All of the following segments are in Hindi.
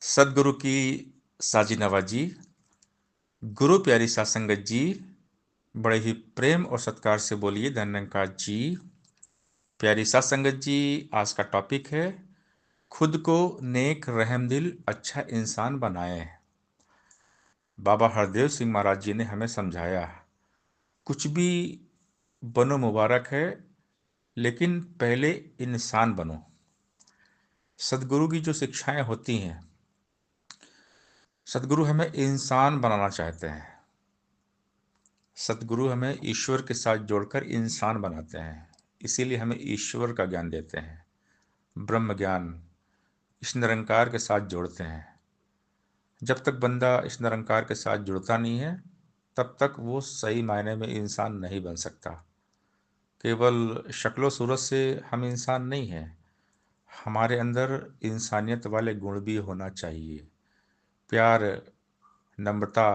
सदगुरु की साजी नवाजी। गुरु प्यारी साਧ संगत जी, बड़े ही प्रेम और सत्कार से बोलिए धन्यकार जी। प्यारी साਧ संगत जी, आज का टॉपिक है खुद को नेक रहमदिल अच्छा इंसान बनाए। बाबा हरदेव सिंह महाराज जी ने हमें समझाया, कुछ भी बनो मुबारक है, लेकिन पहले इंसान बनो। सदगुरु की जो शिक्षाएं होती हैं, सदगुरु हमें इंसान बनाना चाहते हैं। सतगुरु हमें ईश्वर के साथ जोड़कर इंसान बनाते हैं, इसीलिए हमें ईश्वर का ज्ञान देते हैं, ब्रह्म ज्ञान, इस निरंकार के साथ जोड़ते हैं। जब तक बंदा इस निरंकार के साथ जुड़ता नहीं है, तब तक वो सही मायने में इंसान नहीं बन सकता। केवल शक्लो सूरत से हम इंसान नहीं हैं, हमारे अंदर इंसानियत वाले गुण भी होना चाहिए। प्यार, नम्रता,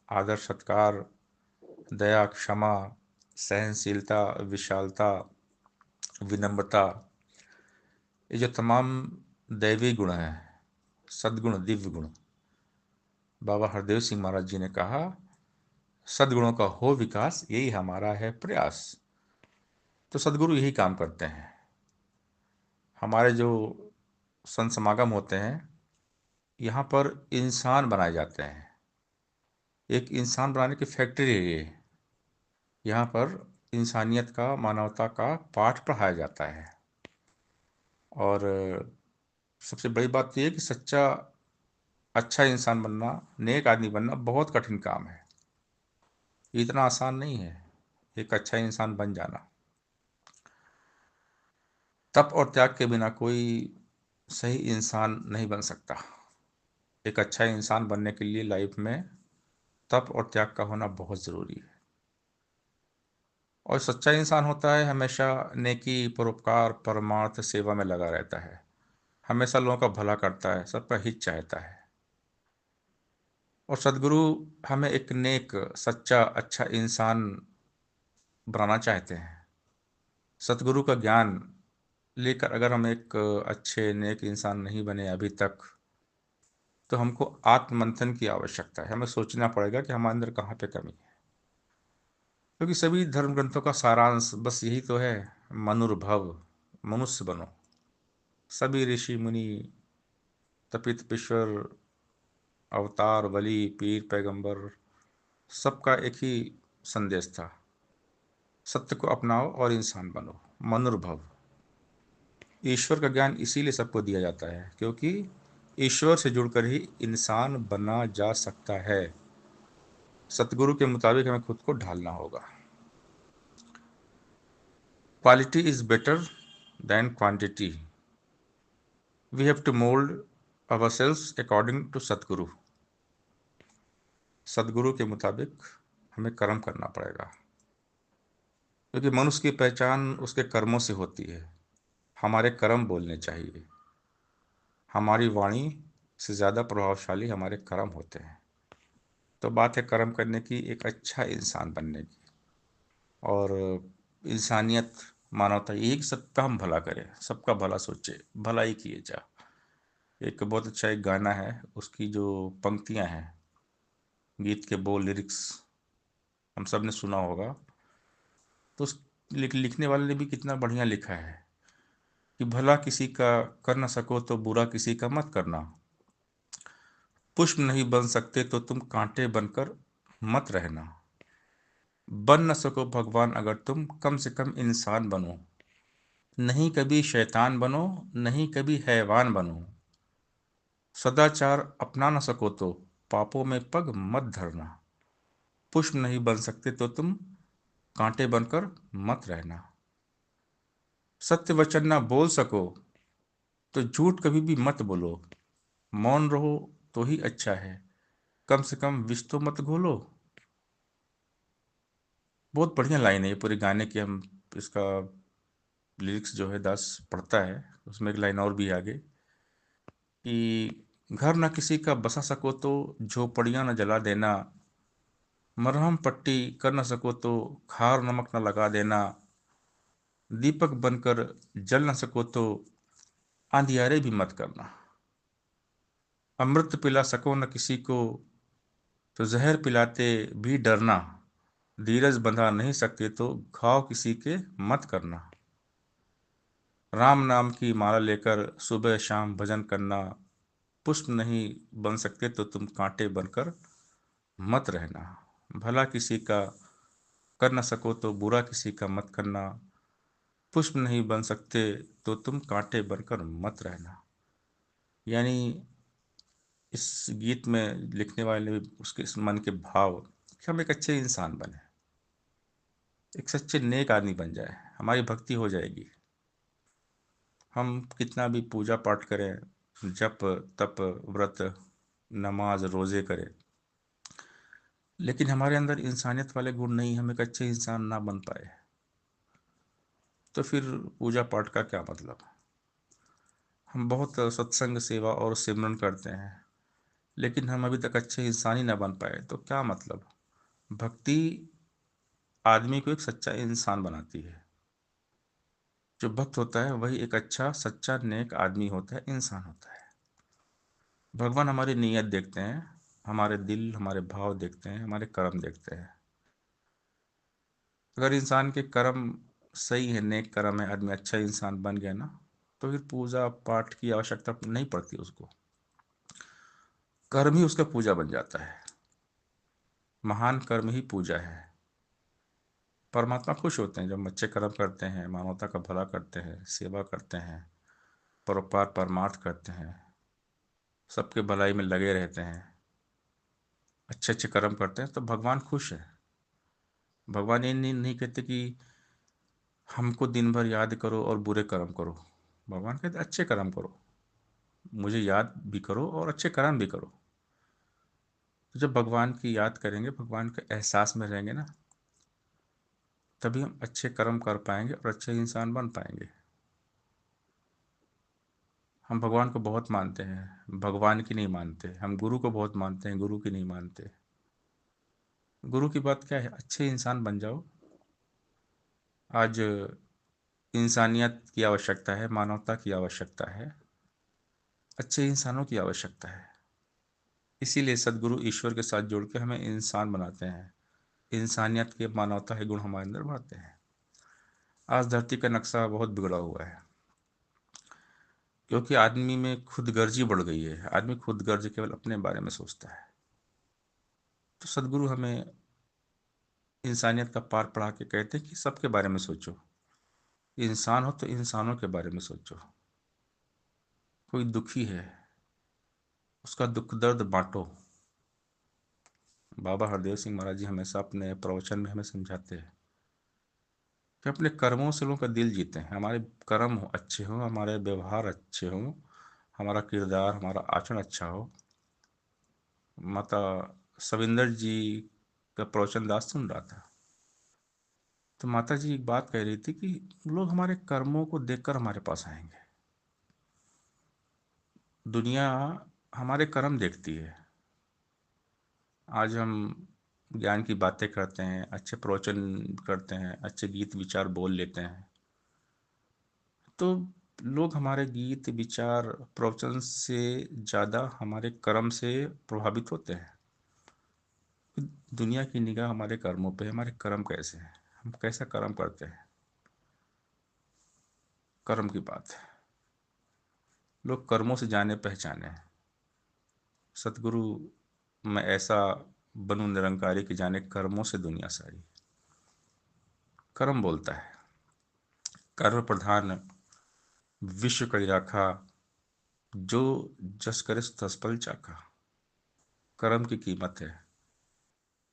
आदर सत्कार, दया, क्षमा, सहनशीलता, विशालता, विनम्रता, ये जो तमाम दैवी गुण हैं, सद्गुण, दिव्य गुण, बाबा हरदेव सिंह महाराज जी ने कहा, सद्गुणों का हो विकास, यही हमारा है प्रयास। तो सद्गुरु यही काम करते हैं। हमारे जो संत समागम होते हैं, यहाँ पर इंसान बनाए जाते हैं। एक इंसान बनाने की फैक्ट्री है ये। यहाँ पर इंसानियत का, मानवता का पाठ पढ़ाया जाता है। और सबसे बड़ी बात तो ये कि सच्चा अच्छा इंसान बनना, नेक आदमी बनना बहुत कठिन काम है। इतना आसान नहीं है एक अच्छा इंसान बन जाना। तप और त्याग के बिना कोई सही इंसान नहीं बन सकता। एक अच्छा इंसान बनने के लिए लाइफ में तप और त्याग का होना बहुत ज़रूरी है। और सच्चा इंसान होता है हमेशा नेकी, परोपकार, परमार्थ सेवा में लगा रहता है, हमेशा लोगों का भला करता है, सबका हित चाहता है। और सदगुरु हमें एक नेक, सच्चा, अच्छा इंसान बनाना चाहते हैं। सतगुरु का ज्ञान लेकर अगर हम एक अच्छे नेक इंसान नहीं बने अभी तक, तो हमको आत्ममंथन की आवश्यकता है। हमें सोचना पड़ेगा कि हमारे अंदर कहाँ पे कमी है, क्योंकि सभी धर्म ग्रंथों का सारांश बस यही तो है, मनुर्भव, मनुष्य बनो। सभी ऋषि मुनि, तपित ईश्वर, अवतार, वली, पीर, पैगंबर, सबका एक ही संदेश था, सत्य को अपनाओ और इंसान बनो, मनुर्भव। ईश्वर का ज्ञान इसीलिए सबको दिया जाता है, क्योंकि ईश्वर से जुड़कर ही इंसान बना जा सकता है। सतगुरु के मुताबिक हमें खुद को ढालना होगा। Quality is better than quantity. We have to mould ourselves according to Satguru. Satguru के मुताबिक हमें कर्म करना पड़ेगा, क्योंकि मनुष्य की पहचान उसके कर्मों से होती है। हमारे कर्म बोलने चाहिए। हमारी वाणी से ज़्यादा प्रभावशाली हमारे कर्म होते हैं। तो बात है कर्म करने की, एक अच्छा इंसान बनने की। और इंसानियत, मानवता, एक सबका हम भला करें, सबका भला सोचे, भला ही किए जा। एक बहुत अच्छा एक गाना है, उसकी जो पंक्तियां हैं, गीत के बोल, लिरिक्स हम सब ने सुना होगा। तो उस लिखने वाले ने भी कितना बढ़िया लिखा है कि भला किसी का कर ना सको तो बुरा किसी का मत करना। पुष्प नहीं बन सकते तो तुम कांटे बनकर मत रहना। बन न सको भगवान अगर तुम कम से कम इंसान बनो। नहीं कभी शैतान बनो, नहीं कभी हैवान बनो। सदाचार अपना न सको तो पापों में पग मत धरना। पुष्प नहीं बन सकते तो तुम कांटे बनकर मत रहना। सत्य वचन ना बोल सको तो झूठ कभी भी मत बोलो। मौन रहो तो ही अच्छा है, कम से कम विष तो मत घोलो। बहुत बढ़िया लाइन है ये पूरे गाने की। हम इसका लिरिक्स जो है दास पढ़ता है, उसमें एक लाइन और भी है आगे कि घर न किसी का बसा सको तो झोपड़ियां न जला देना। मरहम पट्टी कर न सको तो खार नमक न लगा देना। दीपक बनकर जल न सको तो अंधियारे भी मत करना। अमृत पिला सको न किसी को, तो जहर पिलाते भी डरना। धीरज बंधा नहीं सकते तो घाव किसी के मत करना। राम नाम की माला लेकर सुबह शाम भजन करना। पुष्प नहीं बन सकते तो तुम कांटे बनकर मत रहना। भला किसी का कर न सको तो बुरा किसी का मत करना। पुष्प नहीं बन सकते तो तुम कांटे बनकर मत रहना। यानी इस गीत में लिखने वाले ने उसके इस मन के भाव कि हम एक अच्छे इंसान बने, एक सच्चे नेक आदमी बन जाए, हमारी भक्ति हो जाएगी। हम कितना भी पूजा पाठ करें, जप तप व्रत नमाज रोजे करें, लेकिन हमारे अंदर इंसानियत वाले गुण नहीं, हम एक अच्छे इंसान ना बन पाए, तो फिर पूजा पाठ का क्या मतलब। हम बहुत सत्संग सेवा और सिमरन करते हैं, लेकिन हम अभी तक अच्छे इंसान ही ना बन पाए, तो क्या मतलब। भक्ति आदमी को एक सच्चा इंसान बनाती है। जो भक्त होता है वही एक अच्छा सच्चा नेक आदमी होता है, इंसान होता है। भगवान हमारी नीयत देखते हैं, हमारे दिल हमारे भाव देखते हैं, हमारे कर्म देखते हैं। अगर इंसान के कर्म सही है, नेक कर्म है, आदमी अच्छा इंसान बन गया ना, तो फिर पूजा पाठ की आवश्यकता नहीं पड़ती उसको। कर्म ही उसका पूजा बन जाता है। महान कर्म ही पूजा है। परमात्मा खुश होते हैं जब हम अच्छे कर्म करते हैं, मानवता का भला करते हैं, सेवा करते हैं, परोपकार परमार्थ करते हैं, सबके भलाई में लगे रहते हैं, अच्छे अच्छे कर्म करते हैं, तो भगवान खुश है। भगवान ये नहीं कहते कि हमको दिन भर याद करो और बुरे कर्म करो। भगवान कहते अच्छे कर्म करो, मुझे याद भी करो और अच्छे कर्म भी करो। तो जब भगवान की याद करेंगे, भगवान के एहसास में रहेंगे ना, तभी हम अच्छे कर्म कर पाएंगे और अच्छे इंसान बन पाएंगे। हम भगवान को बहुत मानते हैं, भगवान की नहीं मानते। हम गुरु को बहुत मानते हैं, गुरु की नहीं मानते। गुरु की बात क्या है, अच्छे इंसान बन जाओ। आज इंसानियत की आवश्यकता है, मानवता की आवश्यकता है, अच्छे इंसानों की आवश्यकता है। इसीलिए सदगुरु ईश्वर के साथ जुड़ के हमें इंसान बनाते हैं, इंसानियत के मानवता के गुण हमारे अंदर भरते हैं। आज धरती का नक्शा बहुत बिगड़ा हुआ है, क्योंकि आदमी में खुदगर्जी बढ़ गई है। आदमी खुदगर्ज केवल अपने बारे में सोचता है। तो सदगुरु हमें इंसानियत का पाठ पढ़ा के कहते हैं कि सबके बारे में सोचो। इंसान हो तो इंसानों के बारे में सोचो। कोई दुखी है, उसका दुख दर्द बांटो। बाबा हरदेव सिंह महाराज जी हमेशा अपने प्रवचन में हमें समझाते हैं कि अपने कर्मों से लोगों का दिल जीते हैं। हमारे कर्म अच्छे हों, हमारे व्यवहार अच्छे हों, हमारा किरदार हमारा आचरण अच्छा हो। माता सविंदर जी का प्रवचन दास सुन रहा था, तो माता जी एक बात कह रही थी कि लोग हमारे कर्मों को देखकर हमारे पास आएंगे। दुनिया हमारे कर्म देखती है। आज हम ज्ञान की बातें करते हैं, अच्छे प्रवचन करते हैं, अच्छे गीत विचार बोल लेते हैं, तो लोग हमारे गीत विचार प्रवचन से ज़्यादा हमारे कर्म से प्रभावित होते हैं। दुनिया की निगाह हमारे कर्मों पे है, हमारे कर्म कैसे हैं, हम कैसा कर्म करते हैं, कर्म की बात है। लोग कर्मों से जाने पहचाने। सतगुरु मैं ऐसा बनूं निरंकारी कि जाने कर्मों से दुनिया सारी। कर्म बोलता है, कर्म प्रधान विश्व करी राखा, जो जस करे सो तस फल चाखा। कर्म की कीमत है।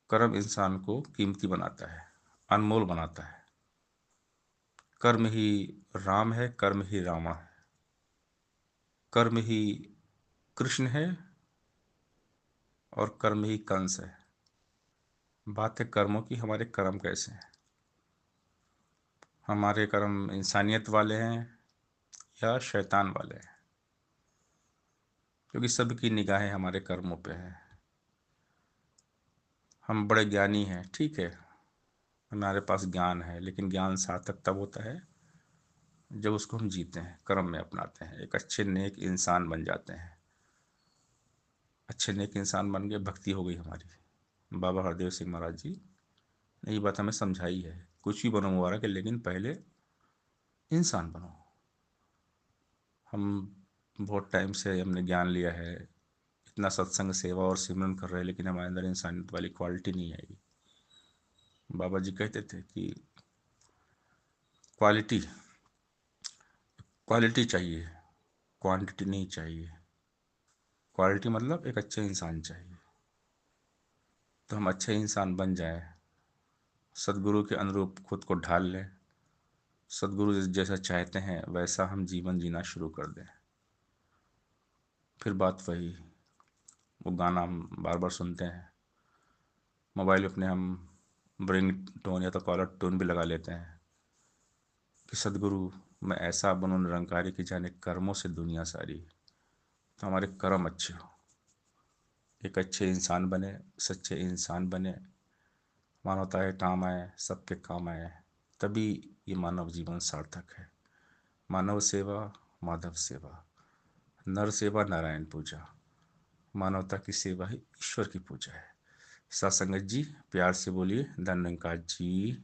कर्म इंसान को कीमती बनाता है, अनमोल बनाता है। कर्म ही राम है, कर्म ही रावण है, कर्म ही कृष्ण है और कर्म ही कंस है। बात है कर्मों की, हमारे कर्म कैसे हैं। हमारे कर्म इंसानियत वाले हैं या शैतान वाले हैं, क्योंकि सबकी निगाहें हमारे कर्मों पे हैं। हम बड़े ज्ञानी हैं, ठीक है, हमारे पास ज्ञान है, लेकिन ज्ञान सार्थक तब होता है जब उसको हम जीते हैं, कर्म में अपनाते हैं, एक अच्छे नेक इंसान बन जाते हैं। अच्छे नेक इंसान बन गए, भक्ति हो गई हमारी। बाबा हरदेव सिंह महाराज जी ने ये बात हमें समझाई है, कुछ भी बनो मुबारक है, लेकिन पहले इंसान बनो। हम बहुत टाइम से हमने ज्ञान लिया है, इतना सत्संग सेवा और सिमरन कर रहे हैं, लेकिन हमारे अंदर इंसानियत वाली क्वालिटी नहीं आई। बाबा जी कहते थे कि क्वालिटी क्वालिटी चाहिए, क्वांटिटी नहीं चाहिए। क्वालिटी मतलब एक अच्छे इंसान चाहिए। तो हम अच्छे इंसान बन जाए, सदगुरु के अनुरूप खुद को ढाल लें, सदगुरु जैसा चाहते हैं वैसा हम जीवन जीना शुरू कर दें। फिर बात वही, वो गाना हम बार बार सुनते हैं, मोबाइल अपने हम रिंग टोन या तो कॉलर टोन भी लगा लेते हैं कि सदगुरु मैं ऐसा बनूं निरंकारी की जाने कर्मों से दुनिया सारी। तो हमारे कर्म अच्छे हो, एक अच्छे इंसान बने, सच्चे इंसान बने, मानवता के काम आए, सबके काम आए, तभी ये मानव जीवन सार्थक है। मानव सेवा, माधव सेवा, नर सेवा, नारायण पूजा, मानवता की सेवा ही ईश्वर की पूजा है। सत्संगत जी प्यार से बोलिए धन निरंकार जी